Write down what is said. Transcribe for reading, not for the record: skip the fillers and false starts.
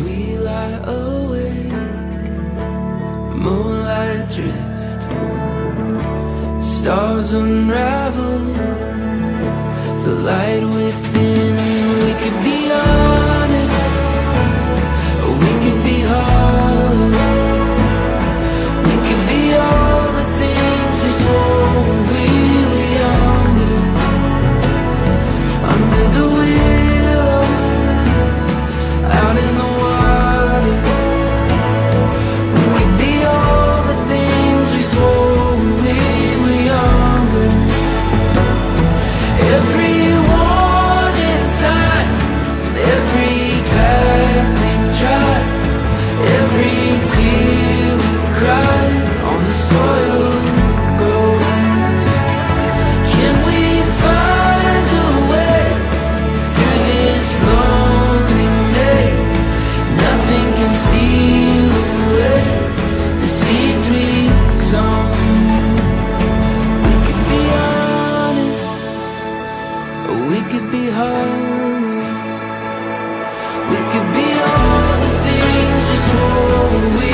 we lie awake, moonlight drift, stars unravel, the light within. We could be honest, or we could be hollow. We could be all the things we swore when we were younger. Under the willow, out in the water. We could be all the things we swore when we were younger. Everyone inside, every path we've tried, every tear we cried on the soil grows. Can we find a way through this lonely maze? Nothing can steal away the seeds we've sown. We could be honest, or we could be hollow. We could be all the things we swore we